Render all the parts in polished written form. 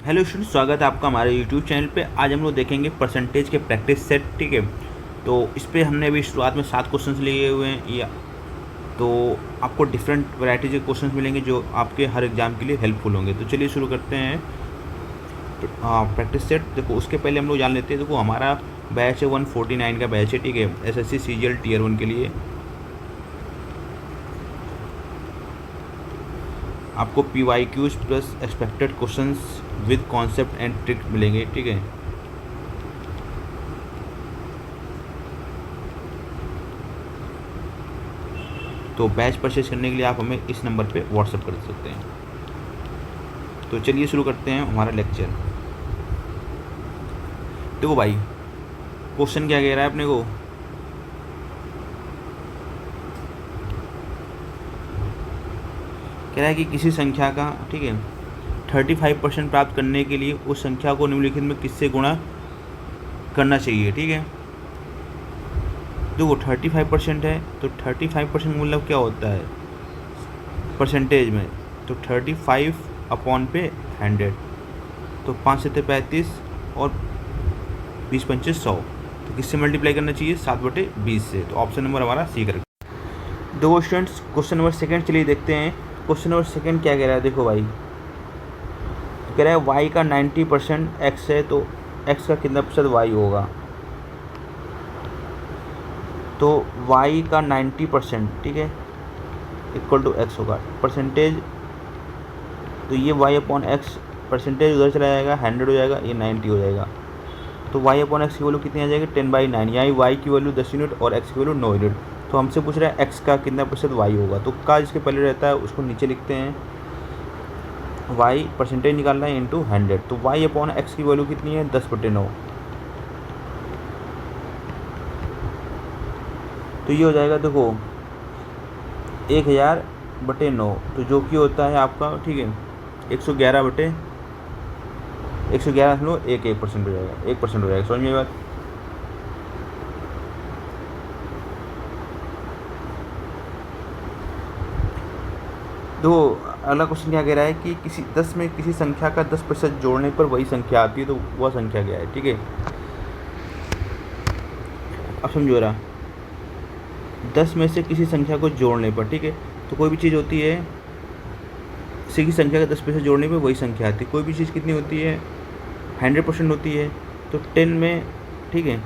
Hello student, स्वागत है आपका हमारे यूट्यूब चैनल पे। आज हम लोग देखेंगे परसेंटेज के प्रैक्टिस सेट। ठीक है, तो इस पे हमने अभी शुरुआत में 7 क्वेश्चंस लिए हुए हैं या तो आपको डिफरेंट वैरायटी के क्वेश्चंस मिलेंगे जो आपके हर एग्ज़ाम के लिए हेल्पफुल होंगे। तो चलिए शुरू करते हैं। प्रैक्टिस सेट देखो, उसके पहले हम लोग जान लेते हैं। देखो हमारा बैच है 149 का बैच है। ठीक है, एसएससी सीजीएल टियर 1 के लिए आपको PYQs plus expected questions with concept and trick मिलेंगे। ठीक है, तो बैच परचेज करने के लिए आप हमें इस नंबर पे व्हाट्सअप कर सकते हैं। तो चलिए शुरू करते हैं हमारा लेक्चर। देखो भाई, क्वेश्चन क्या कह रहा है अपने को। कह रहा है कि किसी संख्या का, ठीक है, 35% प्राप्त करने के लिए उस संख्या को निम्नलिखित में किससे गुणा करना चाहिए। ठीक है, देखो 35% है तो 35% मतलब क्या होता है परसेंटेज में, तो 35 अपॉन पे 100, तो 5 7 35 और 20 25 100, तो किससे मल्टीप्लाई करना चाहिए 7/20 से। तो ऑप्शन नंबर हमारा सी करेक्ट। दो स्टूडेंट्स, क्वेश्चन नंबर सेकंड चलिए देखते हैं। क्वेश्चन नंबर सेकंड क्या कह रहा है। देखो भाई, कह रहा है वाई का 90% एक्स है, तो एक्स का कितना प्रतिशत वाई होगा। तो y का 90%, ठीक है, इक्वल टू एक्स होगा परसेंटेज। तो ये y अपॉन एक्स परसेंटेज उधर चला जाएगा, 100 हो जाएगा, ये 90 हो जाएगा। तो y अपॉन एक्स की वैल्यू कितनी आ जाएगी 10/9, यानी y की वैल्यू 10 यूनिट और x की वैल्यू 9 यूनिट। तो हमसे पूछ रहा है x का कितना प्रतिशत y होगा। तो का जिसके पहले रहता है उसको नीचे लिखते हैं, y परसेंटेज निकालना है इंटू 100। तो y अपॉन एक्स की वैल्यू कितनी है 10/9, तो ये हो जाएगा देखो 1000/9, तो जो कि होता है आपका, ठीक है, 111.111% हो जाएगा, 1% हो जाएगा। समझ में बात। तो अगला क्वेश्चन क्या कह रहा है कि किसी 10 में किसी संख्या का 10% जोड़ने पर वही संख्या आती है, तो वह संख्या क्या है। ठीक है, अब समझो रहा, 10 में से किसी संख्या को जोड़ने पर, ठीक है, तो कोई भी चीज़ होती है किसी की संख्या का 10% जोड़ने पर वही संख्या आती है। कोई भी चीज़ कितनी होती है 100% होती है। तो 10 में, ठीक है,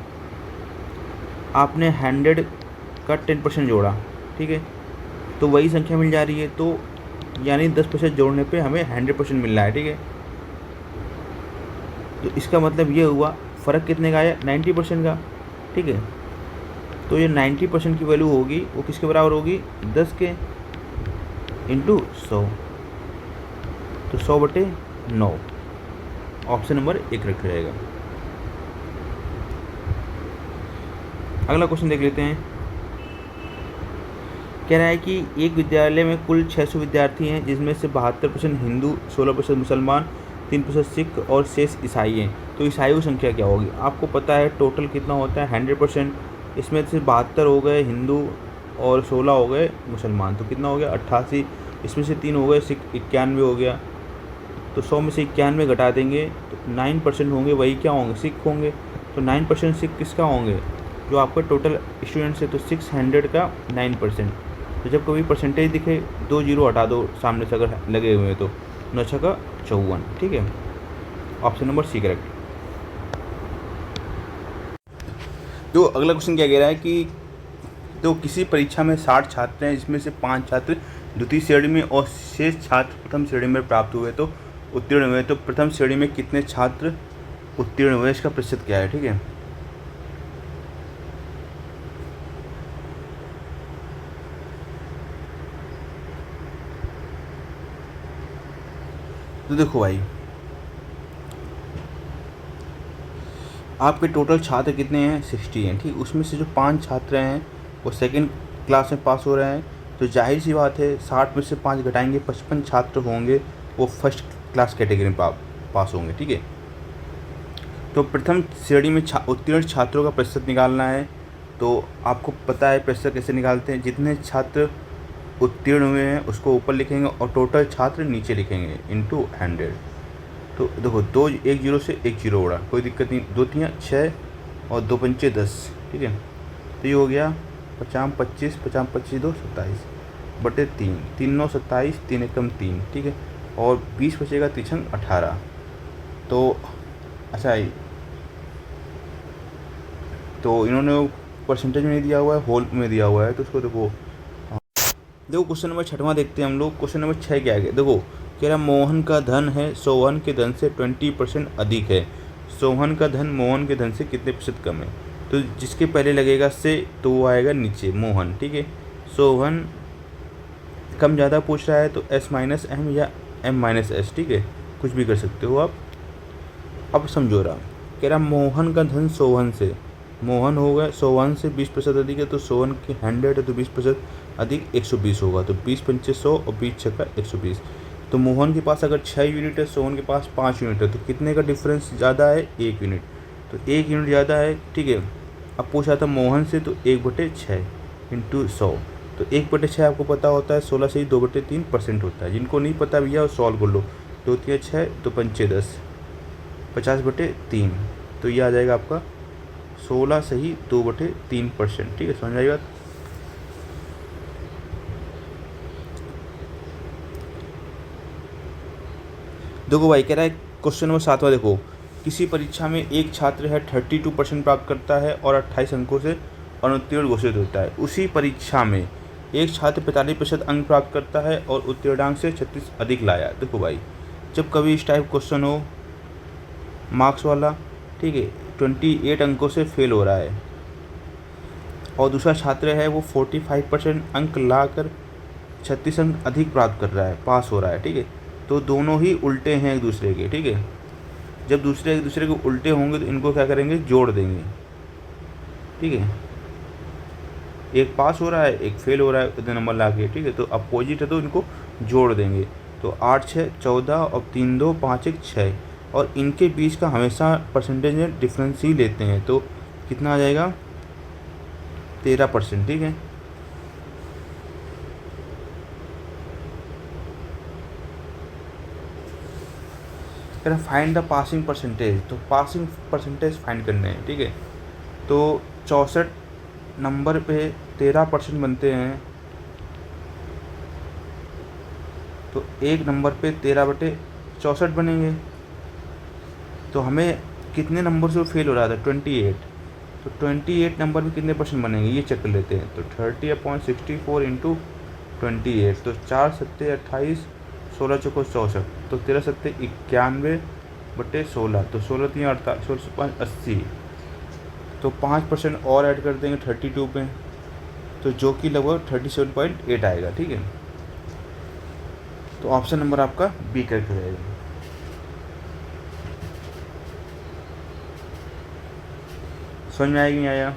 आपने 100 का 10% जोड़ा, ठीक है, तो वही संख्या मिल जा रही है। तो यानी 10% जोड़ने पे हमें 100% मिल रहा है। ठीक है, तो इसका मतलब ये हुआ फ़र्क कितने का आया 90% का। ठीक है, तो ये 90% की वैल्यू होगी वो किसके बराबर होगी 10 के इंटू 100, तो 100/9, ऑप्शन नंबर 1 रखा जाएगा। अगला क्वेश्चन देख लेते हैं। कह रहा है कि एक विद्यालय में कुल 600 विद्यार्थी हैं, जिसमें से 72% हिंदू, 16% मुसलमान, 3% सिख और शेष ईसाई हैं। तो ईसाइयों की संख्या क्या होगी। आपको पता है टोटल कितना होता है 100%, इसमें से 72 हो गए हिंदू और 16 हो गए मुसलमान, तो कितना हो गया 88। इसमें से 3 हो गए सिख, 91 हो गया। तो 100 में से 91 घटा देंगे तो 9% होंगे, वही क्या होंगे सिख होंगे। तो 9% सिख किसका होंगे जो आपका टोटल स्टूडेंट्स है, तो 600 का 9%। तो जब कभी परसेंटेज दिखे 2 जीरो हटा दो सामने से अगर लगे हुए हैं, तो 9 का 54। ठीक है, ऑप्शन नंबर सी करेक्ट। तो अगला क्वेश्चन क्या कह रहा है कि तो किसी परीक्षा में 60 छात्र हैं, जिसमें से 5 छात्र द्वितीय श्रेणी में और शेष छात्र प्रथम श्रेणी में प्राप्त हुए, तो उत्तीर्ण हुए। तो प्रथम श्रेणी में कितने छात्र उत्तीर्ण हुए, इसका प्रतिशत क्या है। ठीक है, तो देखो भाई, आपके टोटल छात्र कितने हैं 60 हैं। ठीक, उसमें से जो 5 छात्र हैं वो सेकंड क्लास में पास हो रहे हैं, तो जाहिर सी बात है 60 में से 5 घटाएंगे 55 छात्र होंगे वो फर्स्ट क्लास कैटेगरी में पास होंगे। ठीक है, तो प्रथम श्रेणी में उत्तीर्ण छात्रों का प्रतिशत निकालना है। तो आपको पता है प्रतिशत कैसे निकालते हैं, जितने छात्र उत्तीर्ण हुए हैं उसको ऊपर लिखेंगे और टोटल छात्र नीचे लिखेंगे इंटू 100। तो देखो दो, एक जीरो से एक जीरो उड़ा, कोई दिक्कत नहीं, दो तियाँ छः और दो पंचे 10, ठीक है। तो ये हो गया 50 25, 50 25 2 27 बटे 3, 3 9 27, 3 एकम 3, ठीक है। और 20 बचेगा, तिछंग 18। तो अच्छा तो इन्होंने परसेंटेज में नहीं दिया हुआ है, होल में दिया हुआ है, तो उसको देखो। देखो क्वेश्चन नंबर 6वां देखते हैं हम लोग। क्वेश्चन नंबर 6 क्या है, देखो कह रहा मोहन का धन है सोहन के धन से 20% अधिक है। सोहन का धन मोहन के धन से कितने प्रतिशत कम है। तो जिसके पहले लगेगा से, तो वो आएगा नीचे मोहन, ठीक है। सोहन कम ज़्यादा पूछ रहा है तो S माइनस एम या M माइनस एस, ठीक है, कुछ भी कर सकते हो आप। अब समझो रहा, कह रहा मोहन का धन सोहन से, मोहन होगा सोहन से 20% अधिक है, तो सोहन की 100 है तो 20% अधिक 120 होगा, तो 20 पंचे 100 और 20 छक्का 120। तो मोहन के पास अगर 6 यूनिट है, सोहन के पास 5 यूनिट है, तो कितने का डिफरेंस ज़्यादा है, 1 यूनिट। तो 1 यूनिट ज़्यादा है, ठीक है। अब पूछा था मोहन से, तो 1/6 इंटू 100, तो 1/6 आपको पता होता है 16 से ही 2/3% होता है। जिनको नहीं पता भैया वो सॉल्व कर लो, 2 तिया 6, 2 पंचे 10, 50/3, तो ये आ जाएगा आपका 16 से ही 2/3%, ठीक है। समझ आई बात। देखो भाई कह रहा है क्वेश्चन नंबर 7वां, देखो किसी परीक्षा में एक छात्र है 32% प्राप्त करता है और 28 अंकों से अनुत्तीर्ण घोषित होता है। उसी परीक्षा में एक छात्र 45% अंक प्राप्त करता है और उत्तीर्णांक से 36 अधिक लाया। देखो भाई जब कभी इस टाइप क्वेश्चन हो मार्क्स वाला, ठीक है, 28 अंकों से फेल हो रहा है और दूसरा छात्र है वो 45% अंक लाकर 36 अंक अधिक प्राप्त कर रहा है, पास हो रहा है, ठीक है। तो दोनों ही उल्टे हैं एक दूसरे के, ठीक है। जब दूसरे एक दूसरे के उल्टे होंगे तो इनको क्या करेंगे, जोड़ देंगे, ठीक है। एक पास हो रहा है, एक फेल हो रहा है इतने नंबर ला के, ठीक है। तो अपोजिट है तो इनको जोड़ देंगे। तो 8 6 14 और 3 2 5 1 6, और इनके बीच का हमेशा परसेंटेज में डिफरेंस ही लेते हैं, तो कितना आ जाएगा 13%, ठीक है। कह रहा फाइंड द पासिंग परसेंटेज, तो पासिंग परसेंटेज फाइंड करने हैं, ठीक है। तो 64 नंबर पे 13% बनते हैं, तो एक नंबर पे 13/64 बनेंगे। तो हमें कितने नंबर से फेल हो रहा था, 28, तो 28 नंबर पे कितने परसेंट बनेंगे ये चेक कर लेते हैं। तो 30/64 इंटू 28, तो 4 7 28, 16 चौको 64, तो 13 7 91/16, तो 16 3 48, 16 5 80, तो 5% और ऐड कर देंगे 32 पे, तो जो कि लगभग 37.8 आएगा, ठीक है। तो ऑप्शन नंबर आपका बी करके रहेगा। समझ में आएगी नहीं आया।